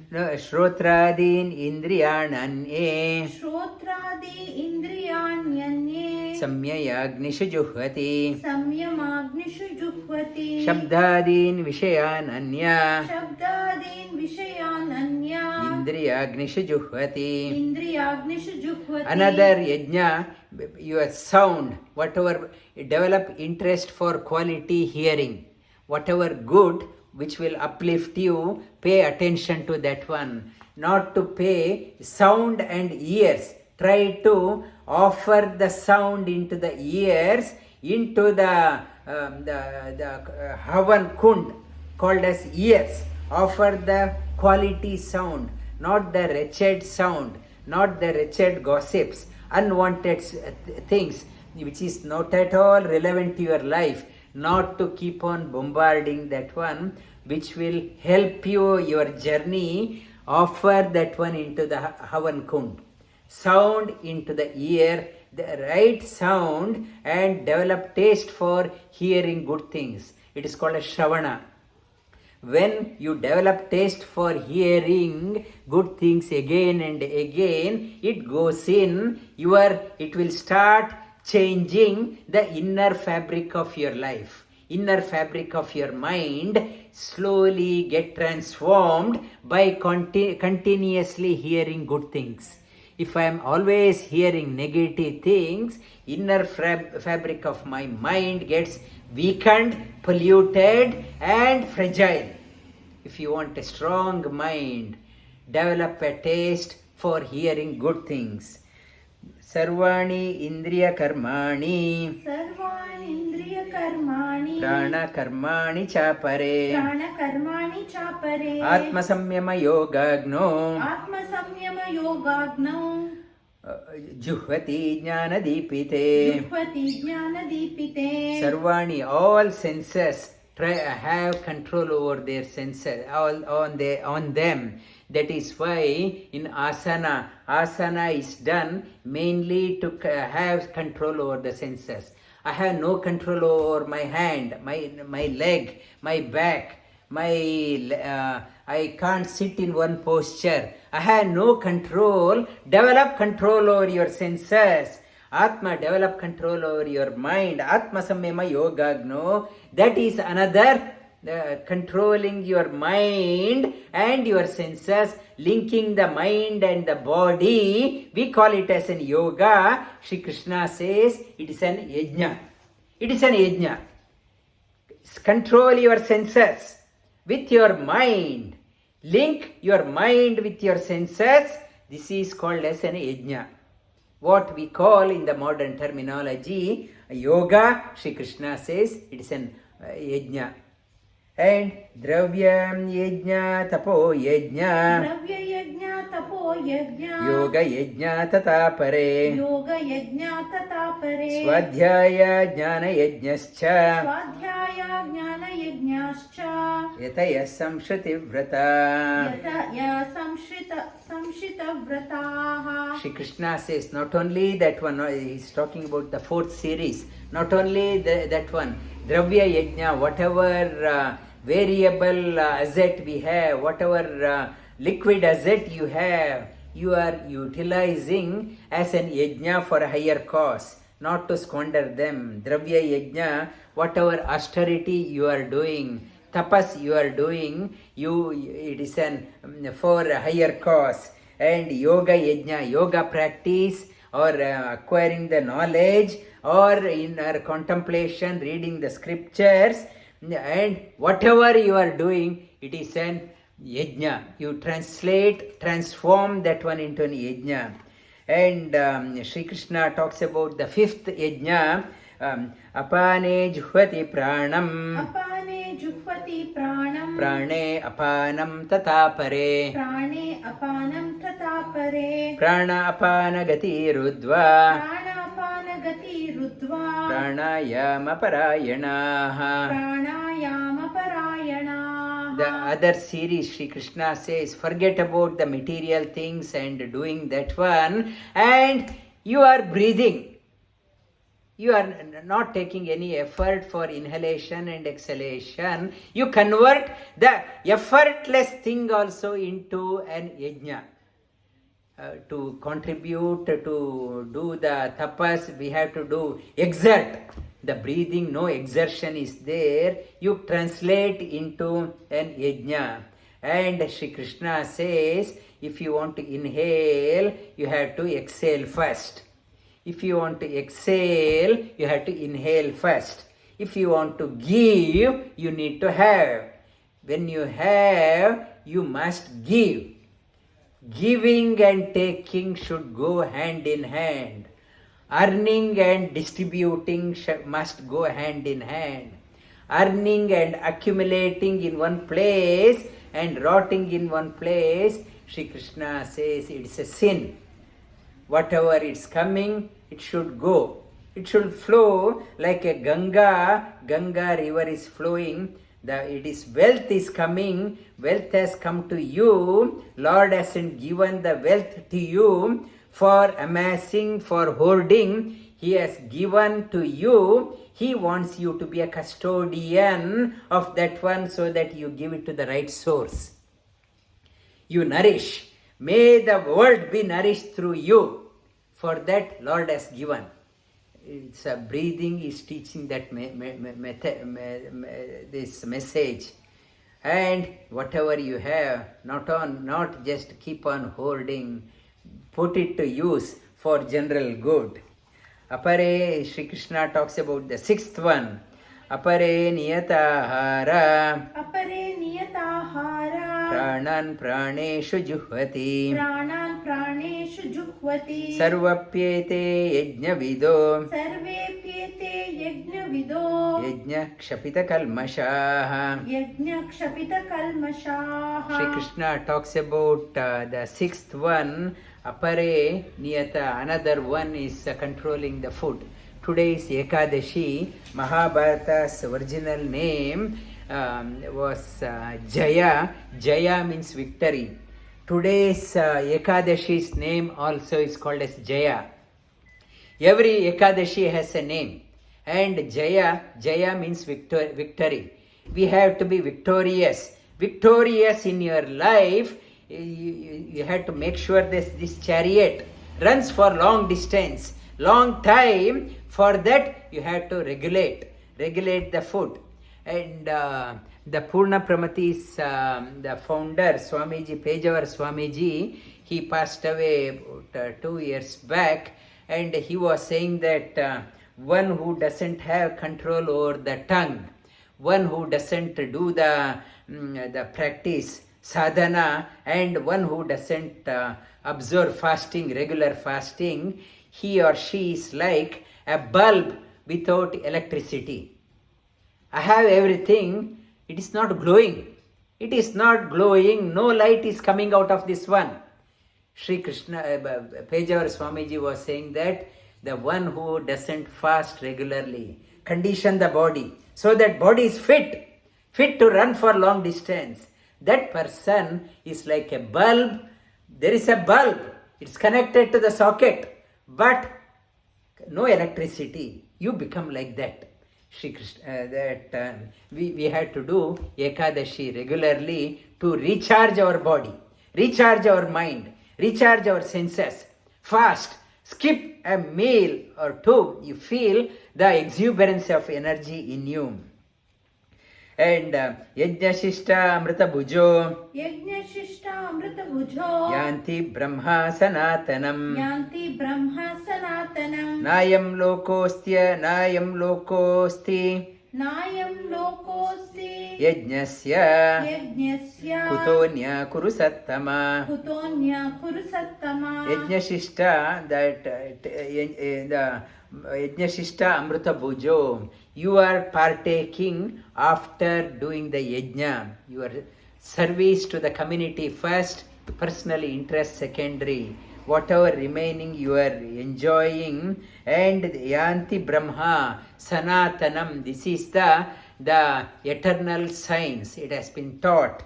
Shrotradin indriyananye. Shrotradi indriyanyanye. Samyayagnishu juhvati. Samyamagnishu juhvati. Shabdadin vishayananya. Shabdadin vishayananya. Indriyagnishu juhvati. Indriyagnishu juhvati. Another yajna, your sound, whatever, develop interest for quality hearing. Whatever good which will uplift you, pay attention to that one. Not to pay sound and ears. Try to offer the sound into the ears, into the havan kund, called as ears. Offer the quality sound, not the wretched sound, not the wretched gossips, unwanted things, which is not at all relevant to your life. Not to keep on bombarding that one, which will help you, your journey. Offer that one into the havan kund. Sound into the ear, the right sound, and develop taste for hearing good things. It is called a shravana. When you develop taste for hearing good things again and again, it goes in it will start changing the inner fabric of your life. Inner fabric of your mind slowly get transformed by continuously hearing good things. If I am always hearing negative things, inner fabric of my mind gets weakened, polluted and fragile. If you want a strong mind, develop a taste for hearing good things. Sarvani indriya karmani. Sarvani indriya karmani. Prana karmani chapare. Prana karmani chapare. Atma samyama yogagno. Atma samyama yogagno. Juhvati jnana dipite. Juhvati jnana dipite. Sarvani, all senses, have control over their senses, all on them. That is why in asana is done mainly to have control over the senses. I have no control over my hand, my leg, my back, I can't sit in one posture. I have no control. Develop control over your senses. Atma, develop control over your mind. Atma samyama yogagno. That is another controlling your mind and your senses, linking the mind and the body. We call it as an yoga. Shri Krishna says it is an yajna. It is an yajna. Control your senses with your mind. Link your mind with your senses. This is called as an yajna. What we call in the modern terminology yoga, Shri Krishna says it is an yajna. And dravyam yajna tapo yajna. Dravya yajna tapo yajna. Yoga yajna tatapare. Yoga yajna tatapare. Swadhyaya jnana yajnascha. Swadhyaya jnana yajnascha. Yataya samshriti vrata. Yataya samshrita vrataha. Shri Krishna says not only that one, he is talking about the fourth series, Not only that one, dravya yajna, whatever variable asset we have, whatever liquid asset you have, you are utilizing as an yajna for a higher cause, not to squander them. Dravya yajna, whatever austerity you are doing, tapas you are doing, it is for a higher cause. And yoga yajna, yoga practice, or acquiring the knowledge, or in our contemplation, reading the scriptures, and whatever you are doing, it is an yajna. You transform that one into an yajna. And Sri Krishna talks about the fifth yajna, apane juhvati pranam. Apane juhvati pranam. Prane apanam tata pare. Prane apanam tata pare. Prana apana gati rudva. Prana apana gati rudva. Pranayama parayanaha. Pranayama parayana. The other series, Sri Krishna says, forget about the material things and doing that one, and you are breathing. You are not taking any effort for inhalation and exhalation. You convert the effortless thing also into an yajna. To contribute, to do the tapas, we have to exert. The breathing, no exertion is there. You translate into an yajna. And Sri Krishna says, if you want to inhale, you have to exhale first. If you want to exhale, you have to inhale first. If you want to give, you need to have. When you have, you must give. Giving and taking should go hand in hand. Earning and distributing must go hand in hand. Earning and accumulating in one place and rotting in one place, Sri Krishna says it's a sin. Whatever is coming, it should go. It should flow like a Ganga. Ganga river is flowing. Wealth is coming. Wealth has come to you. Lord hasn't given the wealth to you for amassing, for hoarding. He has given to you. He wants you to be a custodian of that one so that you give it to the right source. You nourish. May the world be nourished through you. For that, Lord has given. It's a breathing is teaching that this message. And whatever you have, not just keep on hoarding, put it to use for general good. Apare, Sri Krishna talks about the sixth one. Apare niyatahara. Apare niyatahara. Pranan praneshu juhvati. Pranan praneshu juhvati. Sarvapyete yajna vido. Sarvepyete yajna vido. Yajna kshapita kalmashaha. Yajna kshapita kalmashaha. Sri Krishna talks about the sixth one, apare niyata. Another one is controlling the food. Today is Ekadashi. Mahabharata's original name was Jaya. Jaya means victory. Today's Ekadashi's name also is called as Jaya. Every Ekadashi has a name. And Jaya means victory. We have to be victorious. Victorious in your life. You have to make sure that this chariot runs for long distance, long time. For that, you have to regulate the food. And the Purna Pramati's the founder, Swamiji, Pejawar Swamiji, he passed away about 2 years back, and he was saying that one who doesn't have control over the tongue, one who doesn't do the practice, sadhana, and one who doesn't observe fasting, regular fasting, he or she is like a bulb without electricity. I have everything, it is not glowing. It is not glowing, no light is coming out of this one. Sri Krishna, Pejawar Swamiji was saying that the one who doesn't fast regularly, condition the body, so that body is fit to run for long distance. That person is like a bulb. There is a bulb, it's connected to the socket, but no electricity. you become like that. Shri Krishna, we had to do Ekadashi regularly to recharge our body, recharge our mind, recharge our senses. Fast, skip a meal or two, you feel the exuberance of energy in you. And Yajnashishta Amrita Bhujo Yajnashishta Amrita Bhujo Yanti Brahma Sanatanam Yanti Brahma Sanatanam Nayam Lokosti Nayam Lokosti Yajnasya Yajnasya Kutonya Kurusattama. Kutonya Kurusattama. Yajnashishta, that the Yajnashishta Amrita Bhujo, you are partaking after doing the yajna. Your service to the community first, personal interest secondary. Whatever remaining you are enjoying, and Yanti Brahma Sanatanam. This is the eternal science. It has been taught.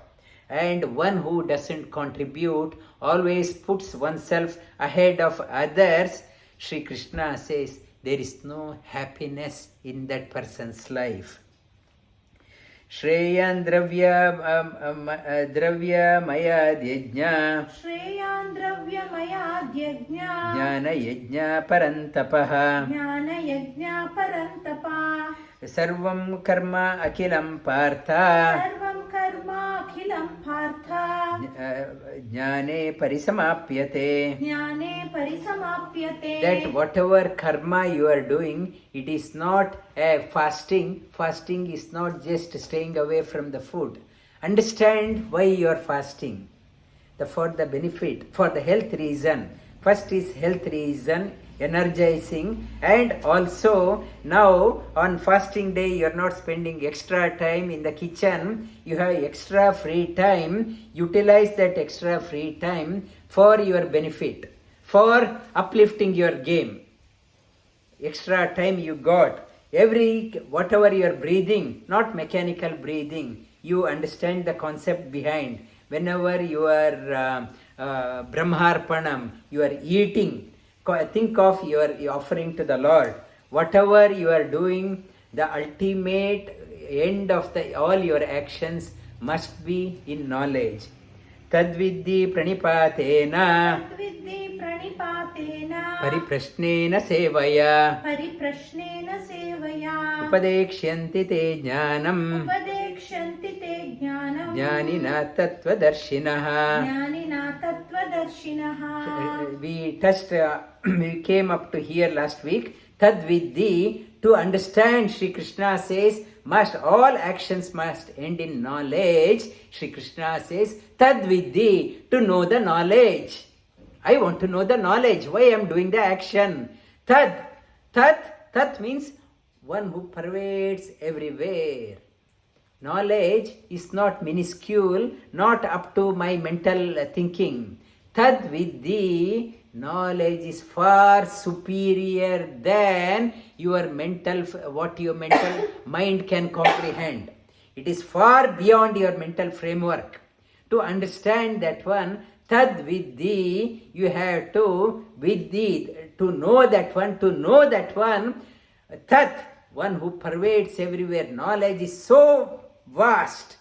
And one who doesn't contribute always puts oneself ahead of others. Shri Krishna says there is no happiness in that person's life. Shreyan dravya maya yajna Shreyan dravya maya yajna jnana yajna parantapaha Jnana yajna parantapa. sarvam karma akilam partha Sarvam karma akhilam partha jnane parisamapyate. Jnane parisamapyate. That whatever karma you are doing, it is not a fasting. Fasting is not just staying away from the food. Understand why you are fasting. For the benefit, for the health reason. First is health reason, energizing, and also now on fasting day you are not spending extra time in the kitchen. You have extra free time. Utilize that extra free time for your benefit, for uplifting your game. Extra time you got. Whatever you are breathing, not mechanical breathing, you understand the concept behind. Whenever you are brahmarpanam, you are eating, think of your offering to the Lord. Whatever you are doing, the ultimate end of all your actions must be in knowledge. Tadvidhi pranipatena Tadvidhi pranipatena pariprashnena sevaya Pariprashnena sevaya upadekshyanti te jnanam Upadekshanti te jnanam jnanina tattvadarshinaha. Jnanina tattvadarshinaha. We came up to here last week. Tadvidhi, to understand, Shri Krishna says, all actions must end in knowledge. Shri Krishna says, Tadvidhi, to know the knowledge. I want to know the knowledge, why I am doing the action. Tat means one who pervades everywhere. Knowledge is not minuscule, not up to my mental thinking. Tadvidhi, knowledge is far superior than what your mental mind can comprehend. It is far beyond your mental framework. To understand that one, Tadvidhi, you have to vidhi, to know that one, Tat, one who pervades everywhere. Knowledge is so vast.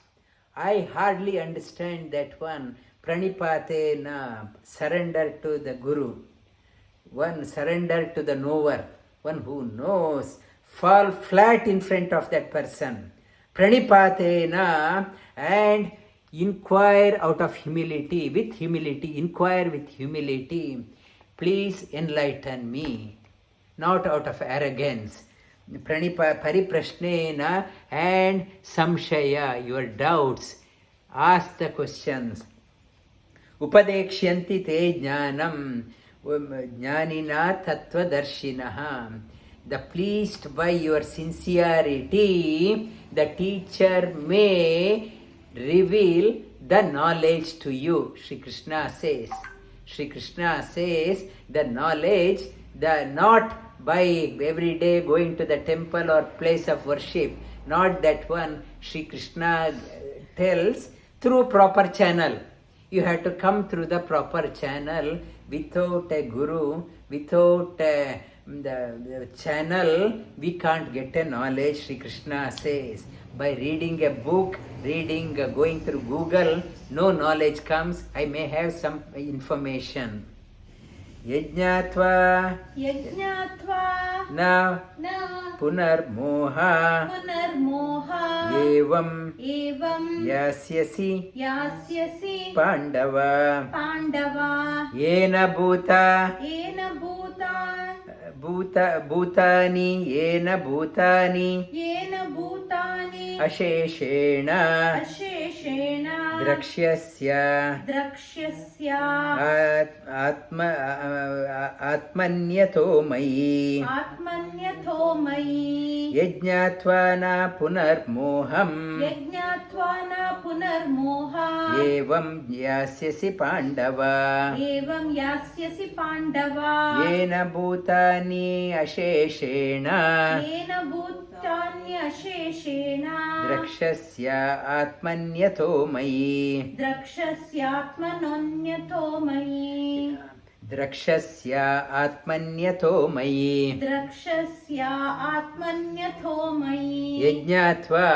I hardly understand that one. Pranipatena, surrender to the Guru. One surrender to the knower. One who knows. Fall flat in front of that person. Pranipatena, and inquire out of humility. With humility, inquire with humility. Please enlighten me. Not out of arrogance. Pariprashnena, and samshaya, your doubts. Ask the questions. Upadekshyanti te jnanam jnanina tattvadarshinaha. The pleased by your sincerity, the teacher may reveal the knowledge to you. Shri Krishna says, the knowledge, not by every day going to the temple or place of worship, not that one. Shri Krishna tells through proper channel. You have to come through the proper channel without a guru, without the channel, we can't get a knowledge. Sri Krishna says, by reading a book, going through Google, no knowledge comes. I may have some information. Yajnatva Yajnatva na na punarmoha punarmoha evam evam yasyasi yasyasi pandava pandava yena bhuta ena bhutani yena bhutani asheshena asheshena drakshasya atmanyato mayi yajnatva na punarmoham evam yasyasi pandava yena bhutani asheshena drakshasya atmanyato mayi drakshasya atmanyato mayi yajnatva,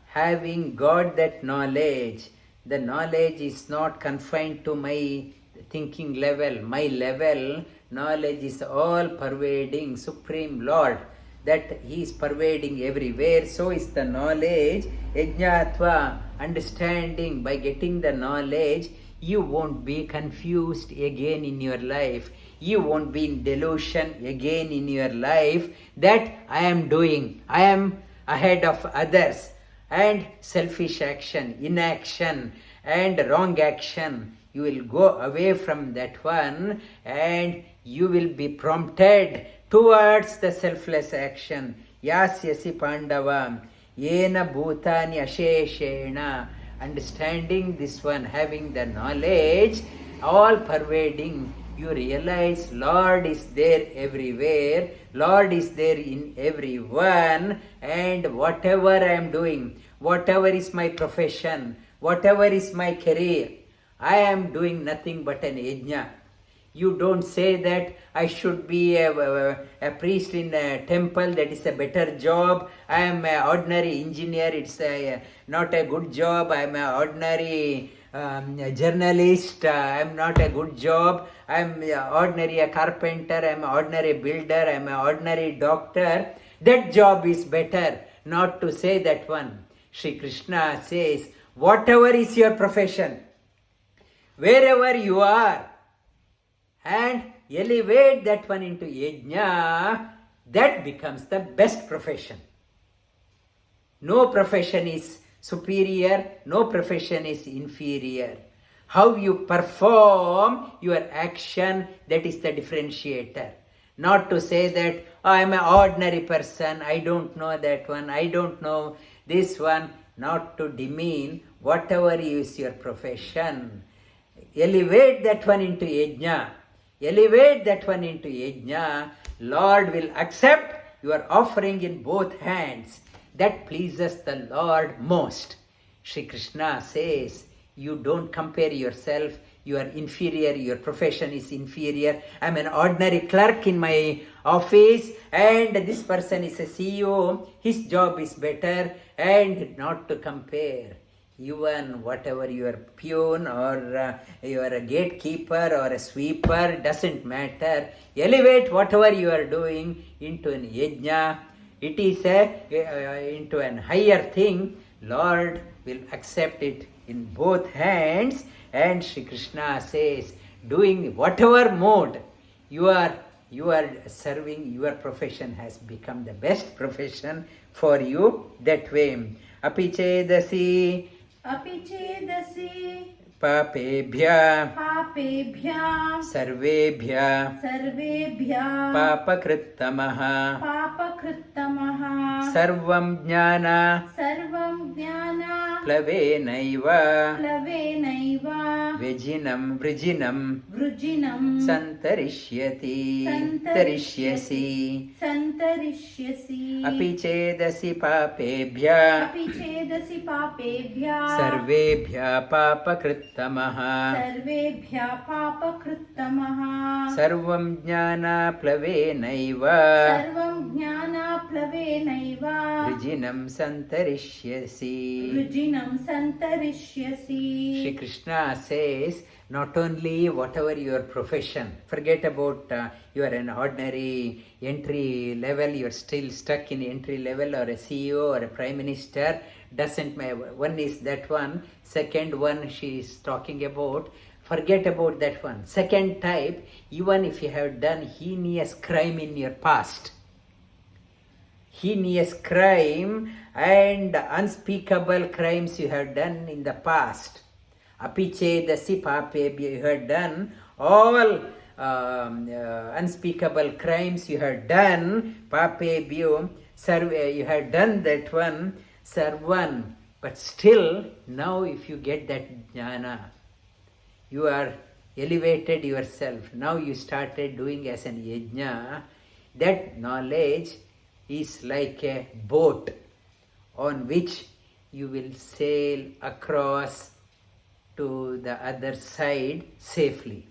having got that knowledge, the knowledge is not confined to my thinking level, my level. Knowledge is all pervading, Supreme Lord, that He is pervading everywhere. So is the knowledge. Yajnatva, understanding, by getting the knowledge, you won't be confused again in your life. You won't be in delusion again in your life that I am doing, I am ahead of others, and selfish action, inaction, and wrong action. You will go away from that one and you will be prompted towards the selfless action. Yasyasi pandava yena bhutani asheshena. Understanding this one, having the knowledge, all pervading, you realize Lord is there everywhere, Lord is there in everyone, and whatever I am doing, whatever is my profession, whatever is my career, I am doing nothing but an yajna. You don't say that I should be a priest in a temple, that is a better job. I am an ordinary engineer, it's not a good job. I am an ordinary journalist, I am not a good job. I am ordinary a carpenter, I am an ordinary builder, I am an ordinary doctor. That job is better. Not to say that one. Shri Krishna says, whatever is your profession, wherever you are, and elevate that one into yajna, that becomes the best profession. No profession is superior, no profession is inferior. How you perform your action, that is the differentiator. Not to say that I am an ordinary person, I don't know that one, I don't know this one. Not to demean whatever is your profession. Elevate that one into yajna. Elevate that one into yajna. Lord will accept your offering in both hands. That pleases the Lord most. Shri Krishna says, you don't compare yourself, you are inferior, your profession is inferior. I am an ordinary clerk in my office and this person is a CEO, his job is better, and not to compare. Even whatever you are peon or you are a gatekeeper or a sweeper, doesn't matter. Elevate whatever you are doing into an yajna. It is into an higher thing. Lord will accept it in both hands. And Shri Krishna says, doing whatever mode you are serving, your profession has become the best profession for you that way. Api chedasi papebhya sarvebhya papakrittamaha sarvam jnana plavenaiva vrijinam santarishyati api chedasi papebhya sarvebhya papakrittamaha parampara-praptam सर्वेभ्यः sarvam jnana-plavenaiva vrijinam santarishyasi. Shri Krishna says, not only whatever your profession, forget about you are an ordinary entry level, you are still stuck in entry level, or a CEO or a prime minister, doesn't matter. One is that one. Second one she is talking about, forget about that one. Second type, even if you have done heinous crime in your past, heinous crime and unspeakable crimes you have done in the past, apichedasi papebhyo, you have done all unspeakable crimes you have done, papebhyo, you have done that one, sarvan, but still now if you get that jnana, you are elevated yourself, now you started doing as an yajna, that knowledge is like a boat on which you will sail across to the other side safely.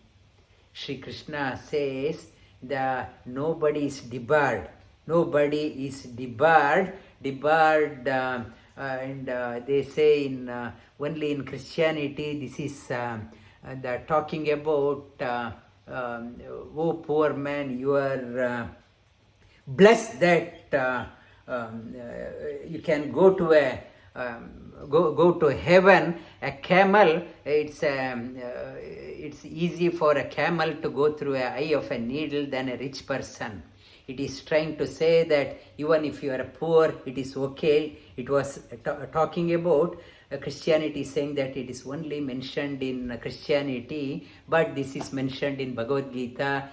Shri Krishna says that nobody is debarred. Nobody is debarred. And they say in only in Christianity this is the talking about oh poor man, you are blessed that you can go to a go to heaven. A camel, it's easy for a camel to go through an eye of a needle than a rich person. It is trying to say that even if you are poor, it is okay. It was talking about Christianity, saying that it is only mentioned in Christianity, but this is mentioned in Bhagavad Gita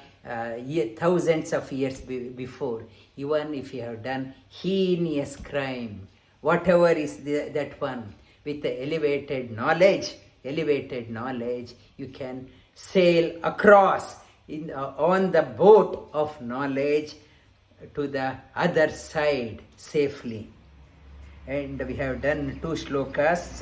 thousands of years before. Even if you have done heinous crime, whatever is that one, with the elevated knowledge, you can sail across on the boat of knowledge to the other side safely. And we have done 2 shlokas.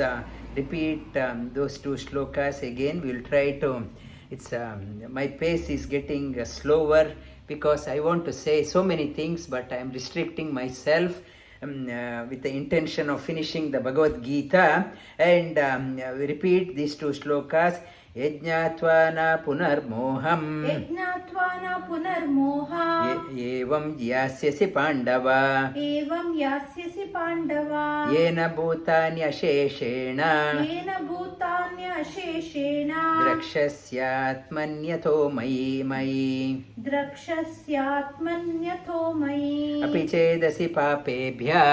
Repeat those 2 shlokas again. We will try to. It's my pace is getting slower because I want to say so many things, but I am restricting myself with the intention of finishing the Bhagavad Gita. And we repeat these 2 shlokas. Yajnatvana punarmoham evam yasyasi pandava yena bhutanya asheshena drakshasyaatmanyato mayi apichedasi papebhya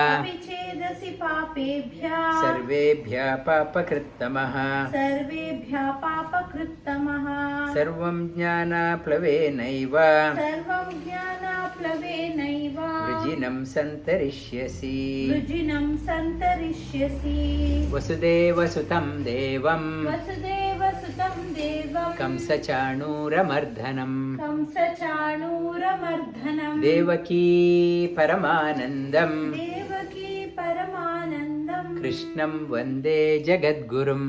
sarvebhya papakrittamah sarvam jnana-plavenaiva vrijinam santarishyasi. Vasudeva sutam devam kamsa-chanura-mardhanam devaki paramanandam krishnam vande jagadgurum.